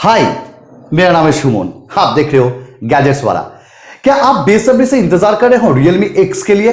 हाय, मेरा नाम है सुमन। आप देख रहे हो गैजेट्स वाला। क्या आप बेसब्री से इंतजार कर रहे हो Realme X के लिए?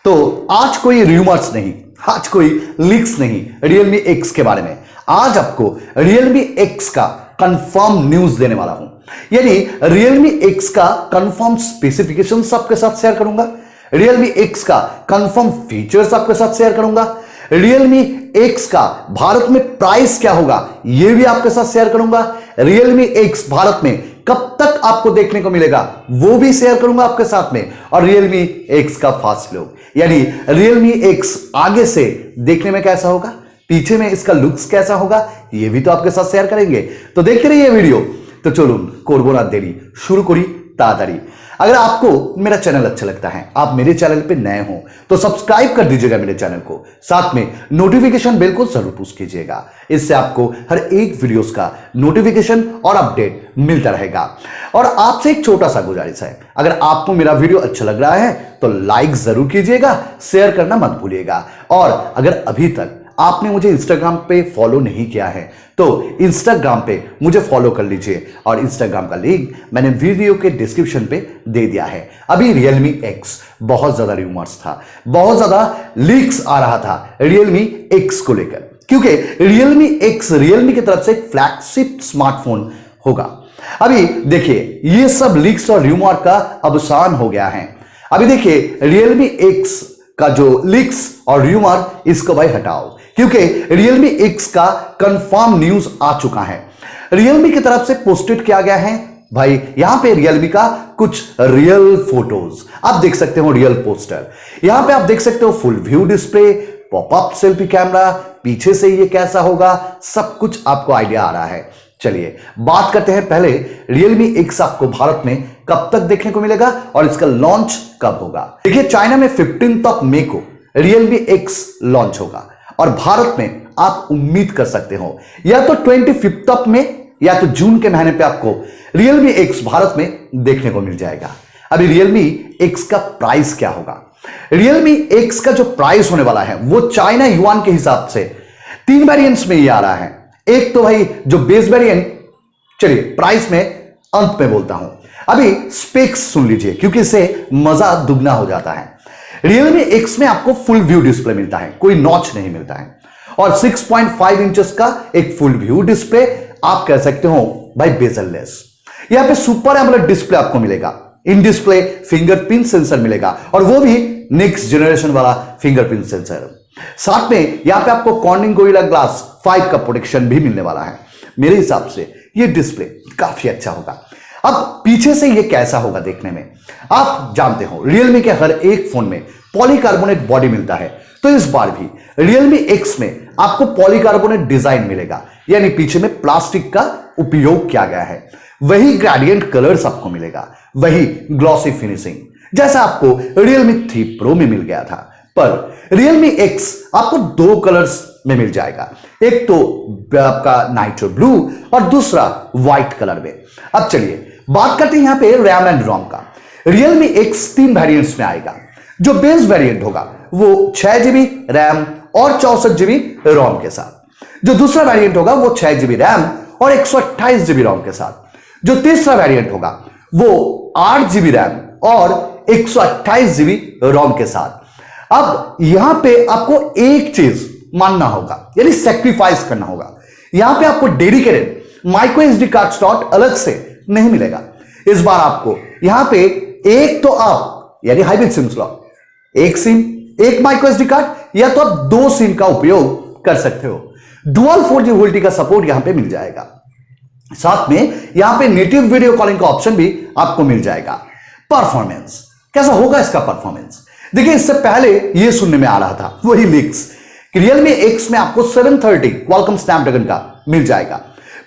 तो आज कोई रूमर्स नहीं, आज कोई लीक्स नहीं Realme X के बारे में। आज आपको Realme X का कंफर्म न्यूज देने वाला हूं, यानी Realme X का कंफर्म स्पेसिफिकेशंस आपके साथ शेयर करूंगा, Realme X का कंफर्म फीचर्स आपके साथ शेयर करूंगा, Realme X का भारत में प्राइस क्या होगा यह भी आपके साथ शेयर करूंगा, Realme X भारत में कब तक आपको देखने को मिलेगा वो भी शेयर करूंगा आपके साथ में, और Realme X का फास्ट लुक, यानी Realme X आगे से देखने में कैसा होगा, पीछे में इसका लुक्स कैसा होगा, ये भी तो आपके साथ शेयर करेंगे। तो देखते रहिए वीडियो। तो चलो करबो ना देरी, शुरू करी ताड़ाताड़ी। अगर आपको मेरा चैनल अच्छा लगता है, आप मेरे चैनल पे नए हो तो सब्सक्राइब कर दीजिएगा मेरे चैनल को, साथ में नोटिफिकेशन बेल को जरूर पुश कीजिएगा। इससे आपको हर एक वीडियोस का नोटिफिकेशन और अपडेट मिलता रहेगा। और आपसे एक छोटा सा गुजारिश है, अगर आपको मेरा वीडियो अच्छा लग रहा है तो लाइक जरूर कीजिएगा, शेयर करना मत भूलिएगा। और अगर अभी तक आपने मुझे इंस्टाग्राम पे फॉलो नहीं किया है तो इंस्टाग्राम पे मुझे फॉलो कर लीजिए, और इंस्टाग्राम का लिंक मैंने वीडियो के डिस्क्रिप्शन पे दे दिया है। अभी Realme X बहुत ज्यादा रूमर्स था, बहुत ज्यादा लीक्स आ रहा था Realme X को लेकर, क्योंकि Realme X Realme की तरफ से एक फ्लैगशिप स्मार्टफोन होगा। अभी देखिए ये सब लीक्स और रूमर का अवसान हो गया है। अभी देखिए Realme X का जो लीक्स और रूमर, इसको भाई हटाओ, क्योंकि Realme X का कंफर्म न्यूज आ चुका है। Realme की तरफ से पोस्टेड किया गया है भाई, यहां पे Realme का कुछ रियल फोटोज आप देख सकते हो, रियल पोस्टर। यहां पे आप देख सकते हो full view display, popup selfie camera, पीछे से ये कैसा होगा, सब कुछ आपको आइडिया आ रहा है। चलिए बात करते हैं पहले Realme X आपको भारत में कब तक देखने को मिलेगा और इसका लॉन्च कब होगा। देखिए चाइना में 15 मई को Realme X लॉन्च होगा, और भारत में आप उम्मीद कर सकते हो या तो 25 में या तो जून के महीने पे आपको Realme X भारत में देखने को मिल जाएगा। अभी Realme X का प्राइस क्या होगा? Realme X का जो प्राइस होने वाला है वो चाइना युआन के हिसाब से 3 वेरिएंट्स में ये आ रहा है। एक तो भाई जो बेस वेरिएंट, चलिए प्राइस में अंत में बोलता हूं, अभी स्पेक्स सुन लीजिए क्योंकि इससे मजा दुगना हो जाता है। Realme X में आपको फुल व्यू डिस्प्ले मिलता है, कोई नॉच नहीं मिलता है, और 6.5 इंचेस का एक फुल व्यू डिस्प्ले, आप कह सकते हो भाई बेजललेस। यहां पे सुपर एमोलेड डिस्प्ले आपको मिलेगा, इन डिस्प्ले फिंगरप्रिंट सेंसर मिलेगा, और वो भी नेक्स्ट जनरेशन वाला फिंगरप्रिंट सेंसर। साथ में यहां पे आपको कॉर्निंग गोरिल्ला ग्लास 5 का प्रोटेक्शन भी मिलने वाला है। मेरे हिसाब से ये डिस्प्ले काफी अच्छा होगा। अब पीछे से ये कैसा होगा देखने में, आप जानते हो Realme के हर एक फोन में पॉलीकार्बोनेट बॉडी मिलता है, तो इस बार भी Realme X में आपको पॉलीकार्बोनेट डिजाइन मिलेगा, यानी पीछे में प्लास्टिक का उपयोग किया गया है। वही ग्रेडियंट कलर्स आपको मिलेगा, वही ग्लॉसी फिनिशिंग जैसा आपको Realme 3 Pro में मिल गया था। पर Realme X आपको 2 कलर्स में मिल जाएगा, एक तो आपका नाइट्रो ब्लू और दूसरा व्हाइट कलर में। अब चलिए बात करते हैं यहां पे रैम एंड रोम का। Realme X 3 वेरिएंट्स में आएगा। जो बेस वेरिएंट होगा वो 6GB रैम और 64GB रोम के साथ। जो दूसरा वेरिएंट होगा वो 6GB रैम और 128GB रोम के साथ। जो तीसरा वेरिएंट होगा वो 8GB रैम और 128GB रोम के साथ। अब यहां पे आपको एक चीज मानना होगा, यानी सैक्रिफाइस करना होगा। यहां पे आपको dedicated micro SD card slot अलग से नहीं मिलेगा। इस बार आपको यहां पे एक तो आप यानी हाइब्रिड सिम स्लॉट, एक सिम एक माइक्रो एसडी कार्ड, या तो आप 2 सिम का उपयोग कर सकते हो। डुअल 4G वोल्टी का सपोर्ट यहां पे मिल जाएगा। साथ में यहां पे नेटिव वीडियो कॉलिंग का ऑप्शन भी आपको मिल जाएगा। परफॉर्मेंस कैसा होगा इसका परफॉर्मेंस? देखिए इससे पहले यह सुनने में आ रहा था वही लीक्स कि Realme X में आपको 730 क्वालकॉम स्नैपड्रैगन का मिल जाएगा,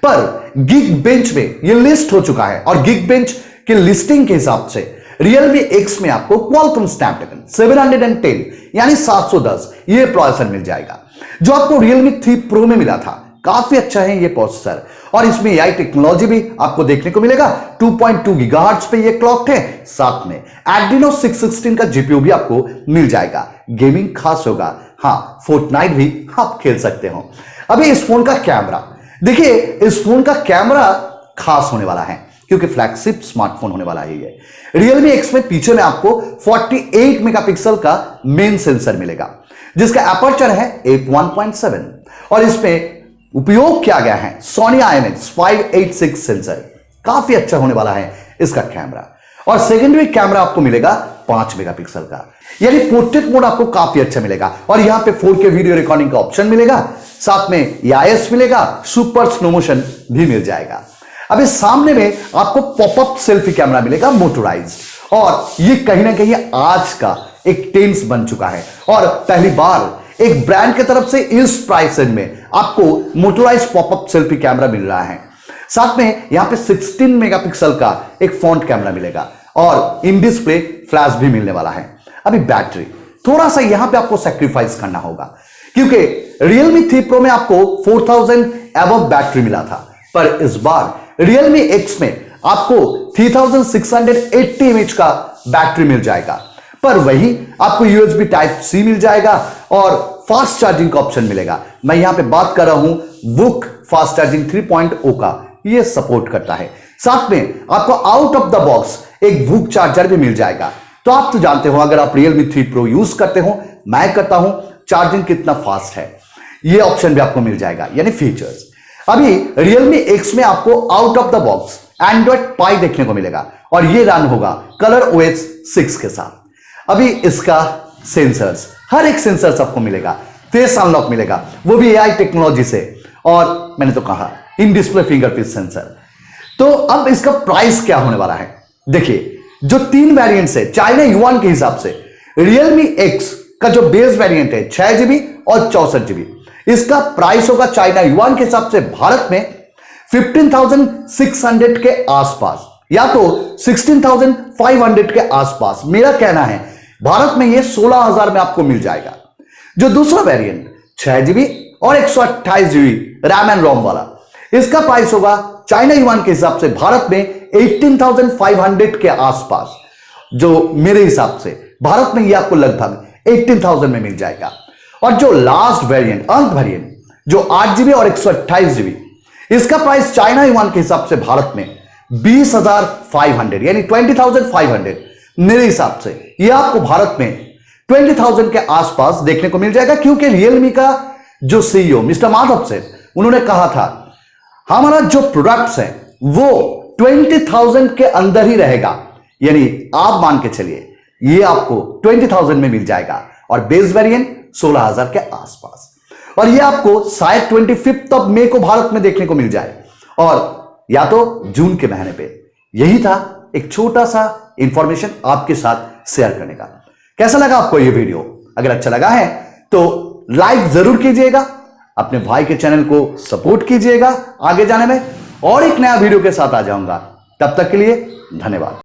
पर गिग बेंच में यह लिस्ट हो चुका है, और गिग बेंच के लिस्टिंग के हिसाब से Realme X में आपको क्वालकॉम स्नैपड्रैगन 710 यानी 710 ये प्रोसेसर मिल जाएगा, जो आपको Realme 3 Pro में मिला था। काफी अच्छा है ये प्रोसेसर, और इसमें AI टेक्नोलॉजी भी आपको देखने को मिलेगा। 2.2 गीगाहर्ट्ज पे ये क्लॉक है, साथ में Adreno 616 का जीपीयू भी आपको मिल जाएगा। गेमिंग खास होगा, हाँ फोर्टनाइट भी आप खेल सकते हो। अभी इस फोन का कैमरा देखिए इस फोन का कैमरा खास होने वाला है क्योंकि फ्लैगशिप स्मार्टफोन होने वाला है ये। Realme X में पीछे में आपको 48 मेगापिक्सल का मेन सेंसर मिलेगा जिसका अपर्चर है f1.7 और इसमें उपयोग किया गया है सोनी IMX586 सेंसर। काफी अच्छा होने वाला है इसका कैमरा। और सेकेंडरी कैमरा आपको मिलेगा 5 मेगापिक्सल का, यानी पोर्ट्रेट मोड आपको काफी अच्छा मिलेगा। और यहां पे 4K वीडियो रिकॉर्डिंग का ऑप्शन मिलेगा, साथ में EIS मिलेगा, सुपर स्लो मोशन भी मिल जाएगा। अब इस सामने में आपको पॉपअप सेल्फी कैमरा मिलेगा मोटोराइज्ड, और ये कहीं ना कहीं आज का एक टेंस बन चुका है और पहली बार एक ब्रांड की तरफ से इस प्राइस रेंज में आपको मोटोराइज्ड पॉपअप सेल्फी कैमरा मिल रहा है। साथ में यहां पे 16 मेगापिक्सल का एक फ्रंट कैमरा मिलेगा और इन डिस्प्ले फ्लैश भी मिलने वाला है। अभी बैटरी थोड़ा सा यहां पे आपको सैक्रिफाइस करना होगा क्योंकि Realme 3 Pro में आपको 4000 एबव बैटरी मिला था, पर इस बार Realme X में आपको 3680 mAh का बैटरी मिल जाएगा। पर वही आपको USB Type-C मिल जाएगा और फास्ट चार्जिंग का ऑप्शन मिलेगा। मैं यहां पे बात कर रहा हूं वुक फास्ट चार्जिंग 3.0 का, ये सपोर्ट करता है। साथ में आपको आउट ऑफ द बॉक्स एक वुक चार्जर भी मिल जाएगा। तो आप तो जानते हो अगर आप Realme 3 Pro यूज करते हो, मैं करता हूं, चार्जिंग कितना फास्ट है ये ऑप्शन भी आपको मिल जाएगा, यानी फीचर्स। अभी Realme X में आपको out of the box Android Pie देखने को मिलेगा और ये रन होगा ColorOS 6 के साथ। अभी इसका सेंसर्स, हर एक सेंसर्स आपको मिलेगा, फेस अनलॉक मिलेगा, वो भी AI टेक्नोलॉजी से, और मैंने तो कहा इन डिस्प्ले फिंगरप्रिंट सेंसर। तो अब इसका प्राइस क्या होने वाला है? देखिए जो 3 वेरिएंट्स है चाइना युआन के हिसाब से, Realme X का जो बेस वेरिएंट है 6GB और 64GB, इसका प्राइस होगा चाइना युआन के हिसाब से भारत में 15,600 के आसपास या तो 16,500 के आसपास। मेरा कहना है भारत में ये 16,000 में आपको मिल जाएगा। जो दूसरा वेरिएंट 6GB और 128GB रैम एंड रोम वाला, इसका प्राइस होगा चाइना युआन के हिसाब से भारत में 18,500 के आसपास। जो मेरे हिसाब से भारत में ये आपको लगभग 18,000 में मिल जाएगा। और जो लास्ट वेरिएंट, अंत वेरिएंट, जो 8GB और 128GB, इसका प्राइस चाइना युआन के हिसाब से भारत में 20,500 यानी 20,500। मेरे हिसाब से ये आपको भारत में 20,000 के आसपास देखने को मिल जाएगा, क्योंकि Realme का जो CEO मिस्टर माधव से उन्होंने कहा था हमारा जो प्रोडक्ट्स है वो 20,000 के अंदर ही रहेगा, यानी आप मान के चलिए ये आपको 20,000 में मिल जाएगा और बेस वेरिएंट 16,000 के आसपास। और ये आपको शायद 25 मई को भारत में देखने को मिल जाए और या तो जून के महीने पे। यही था एक छोटा सा इंफॉर्मेशन आपके साथ शेयर करने का। कैसा लगा आपको ये वीडियो? अगर अच्छा लगा है तो लाइक जरूर कीजिएगा, अपने भाई के चैनल को सपोर्ट कीजिएगा आगे जाने में, और एक नया वीडियो के साथ आ जाऊंगा। तब तक के लिए धन्यवाद।